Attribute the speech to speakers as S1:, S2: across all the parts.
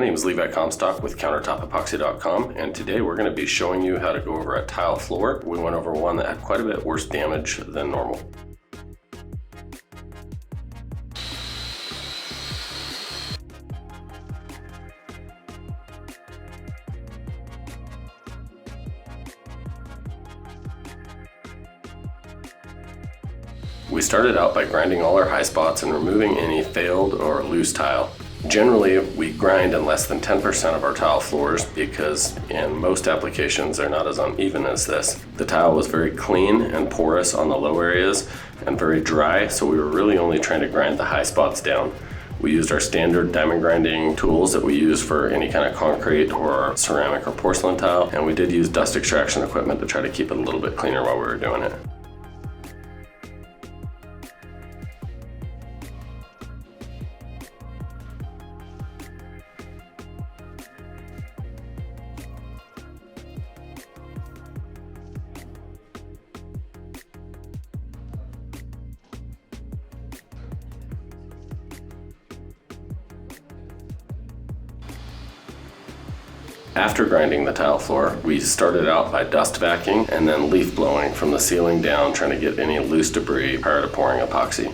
S1: name is Levi Comstock with CountertopEpoxy.com, and today we're going to be showing you how to go over a tile floor. We went over one that had quite a bit worse damage than normal. We started out by grinding all our high spots and removing any failed or loose tile. Generally, we grind in less than 10% of our tile floors because in most applications they're not as uneven as this. The tile was very clean and porous on the low areas and very dry, so we were really only trying to grind the high spots down. We used our standard diamond grinding tools that we use for any kind of concrete or ceramic or porcelain tile, and we did use dust extraction equipment to try to keep it a little bit cleaner while we were doing it. After grinding the tile floor, we started out by dust vacuuming and then leaf blowing from the ceiling down, trying to get any loose debris prior to pouring epoxy.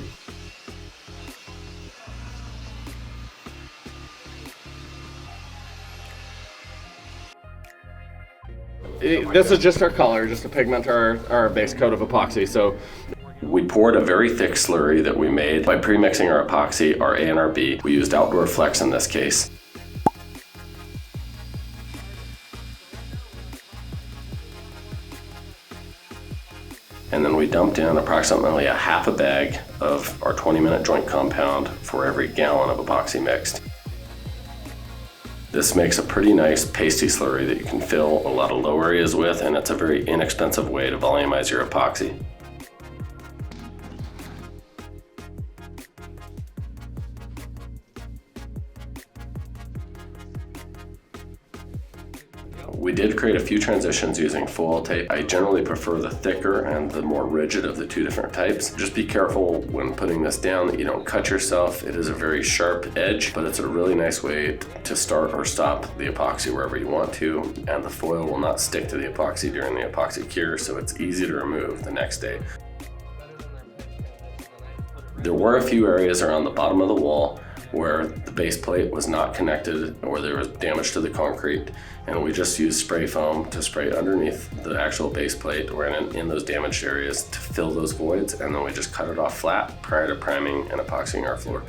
S2: This is just our color, just to pigment our base coat of epoxy. So
S1: we poured a very thick slurry that we made by pre-mixing our epoxy, our A and our B. We used Outdoor Flex in this case. And then we dumped in approximately a half a bag of our 20-minute joint compound for every gallon of epoxy mixed. This makes a pretty nice pasty slurry that you can fill a lot of low areas with, and it's a very inexpensive way to volumize your epoxy. We did create a few transitions using foil tape. I generally prefer the thicker and the more rigid of the two different types. Just be careful when putting this down that you don't cut yourself. It is a very sharp edge, but it's a really nice way to start or stop the epoxy wherever you want to, and the foil will not stick to the epoxy during the epoxy cure, so it's easy to remove the next day. There were a few areas around the bottom of the wall where the base plate was not connected or there was damage to the concrete, and we just used spray foam to spray underneath the actual base plate or in those damaged areas to fill those voids, and then we just cut it off flat prior to priming and epoxying our floor.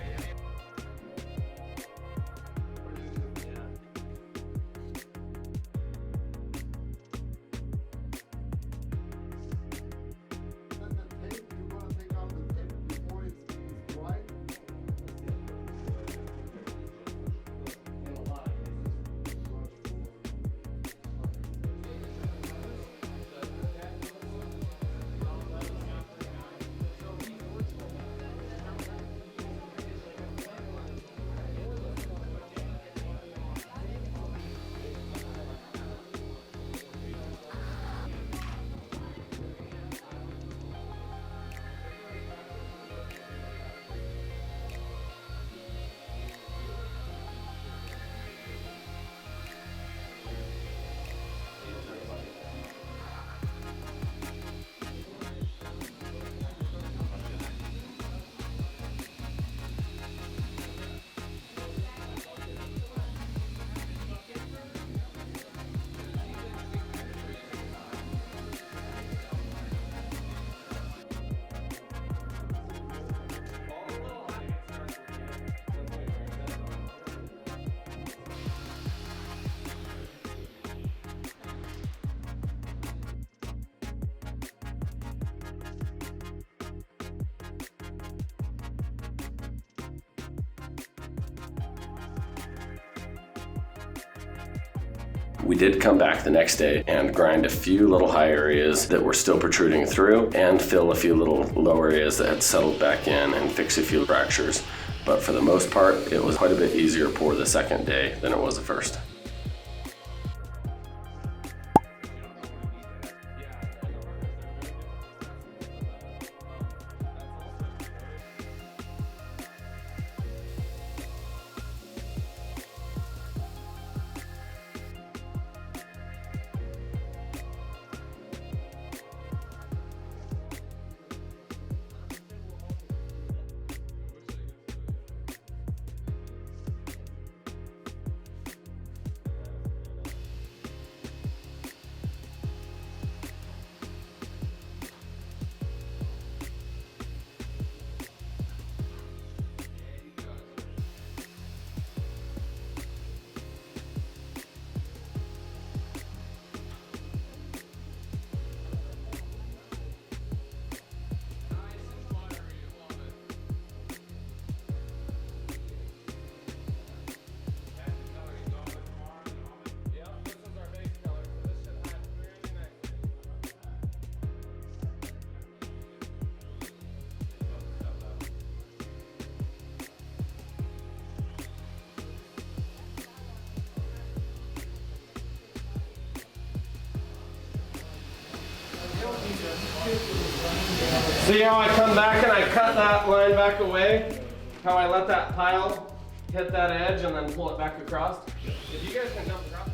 S1: We did come back the next day and grind a few little high areas that were still protruding through and fill a few little low areas that had settled back in and fix a few fractures. But for the most part, it was quite a bit easier pour the second day than it was the first.
S2: See how I come back and I cut that line back away? How I let that pile hit that edge and then pull it back across? If you guys can jump across,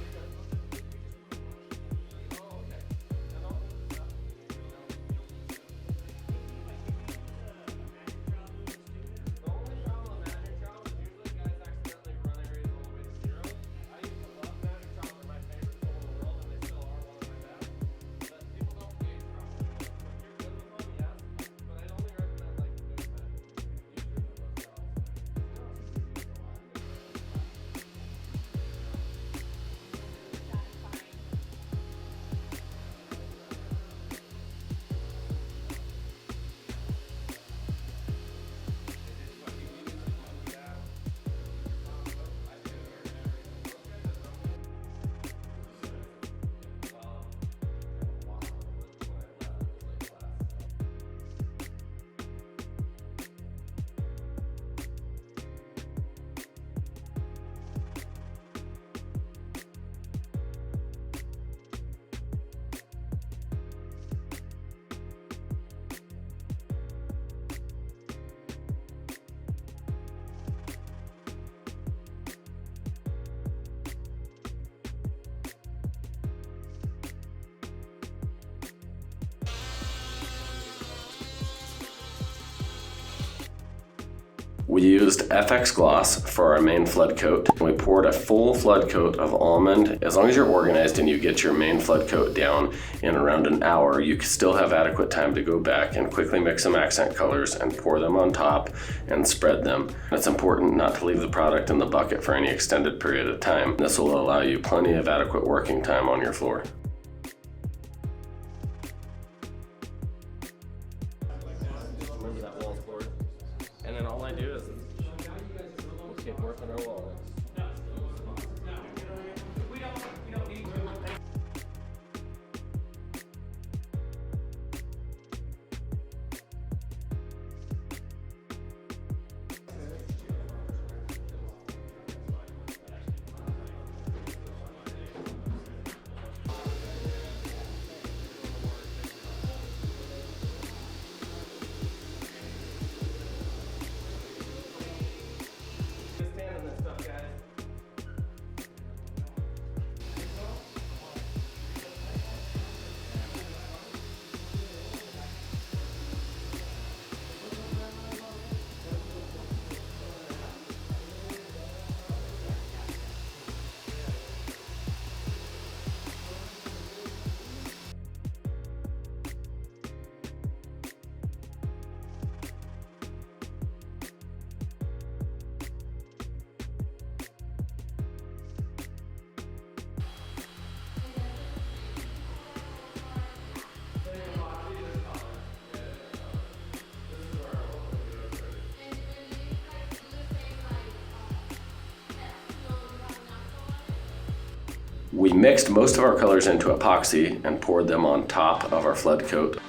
S1: we used FX Gloss for our main flood coat. We poured a full flood coat of almond. As long as you're organized and you get your main flood coat down in around an hour, you still have adequate time to go back and quickly mix some accent colors and pour them on top and spread them. It's important not to leave the product in the bucket for any extended period of time. This will allow you plenty of adequate working time on your floor.
S2: remember that wall's poured. And then all I do is we'll keep working our wall.
S1: We mixed most of our colors into epoxy and poured them on top of our flood coat.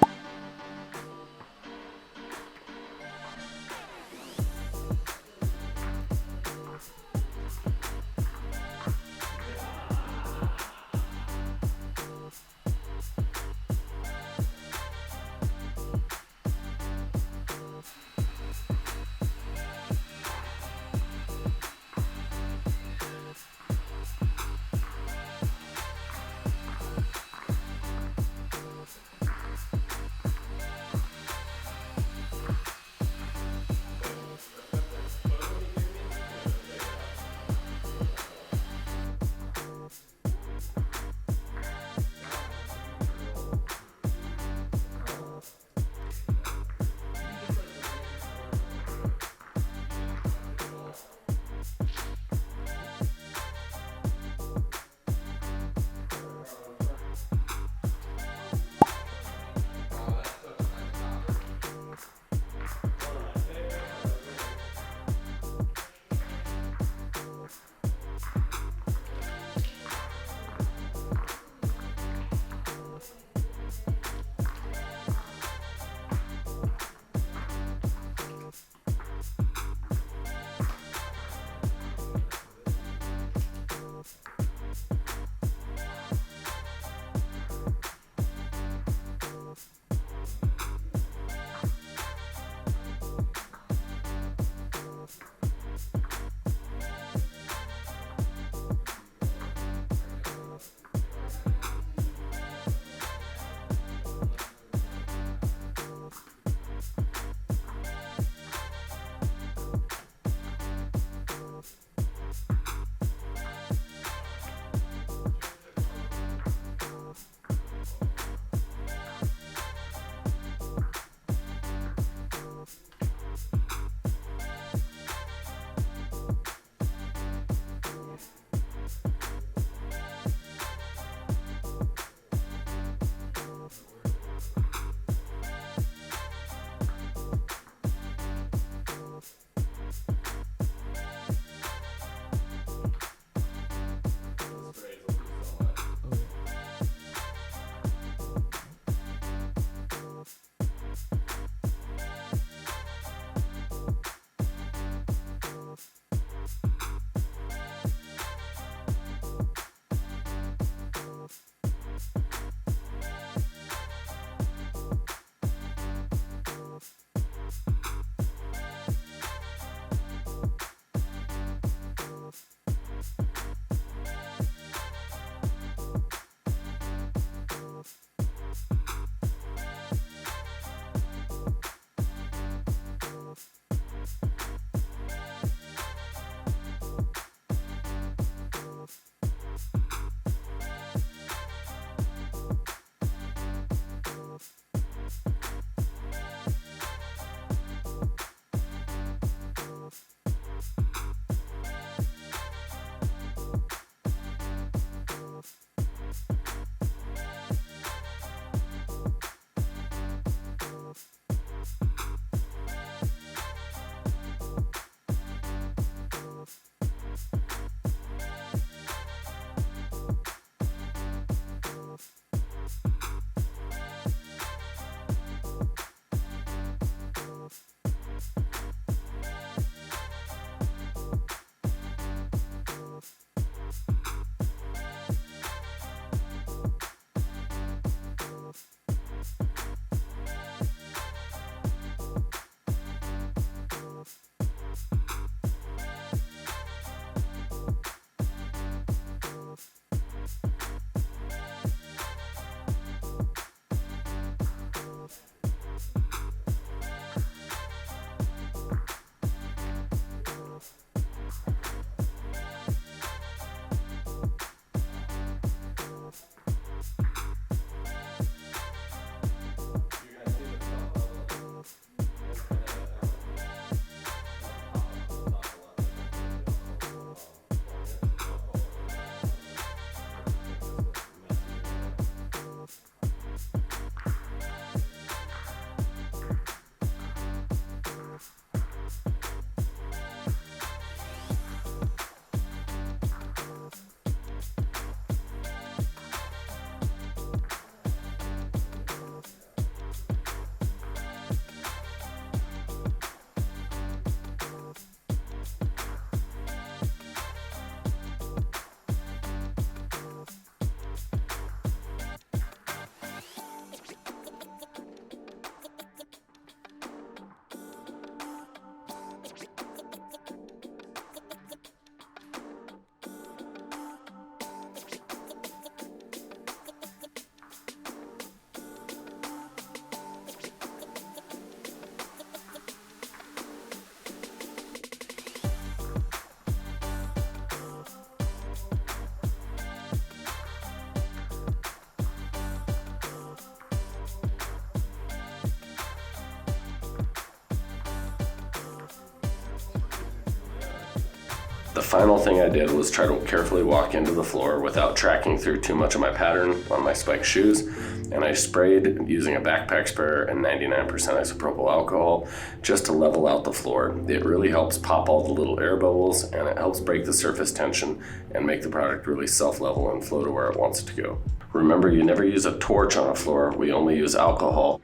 S1: The final thing I did was try to carefully walk into the floor without tracking through too much of my pattern on my spiked shoes, and I sprayed using a backpack sprayer and 99% isopropyl alcohol just to level out the floor. It really helps pop all the little air bubbles, and it helps break the surface tension and make the product really self-level and flow to where it wants it to go. Remember, you never use a torch on a floor, we only use alcohol.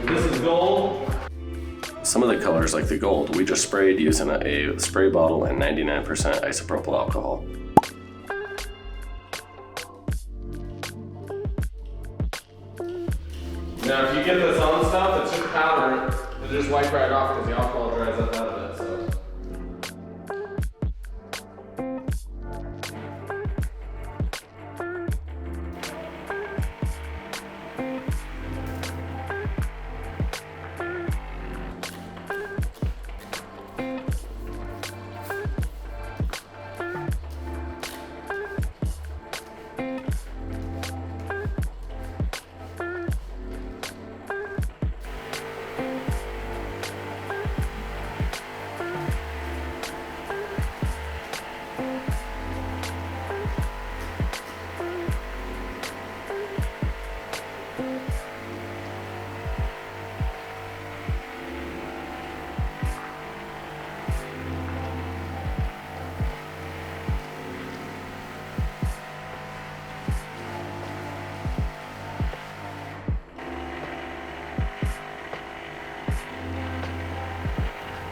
S2: This is gold.
S1: Some of the colors, like the gold, we just sprayed using a spray bottle and 99% isopropyl alcohol.
S2: Now, if you get this on stuff, it's just powder. It'll just wipe right off because the alcohol dries up out of it. So.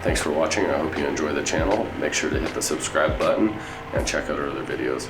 S1: Thanks for watching. I hope you enjoy the channel. Make sure to hit the subscribe button and check out our other videos.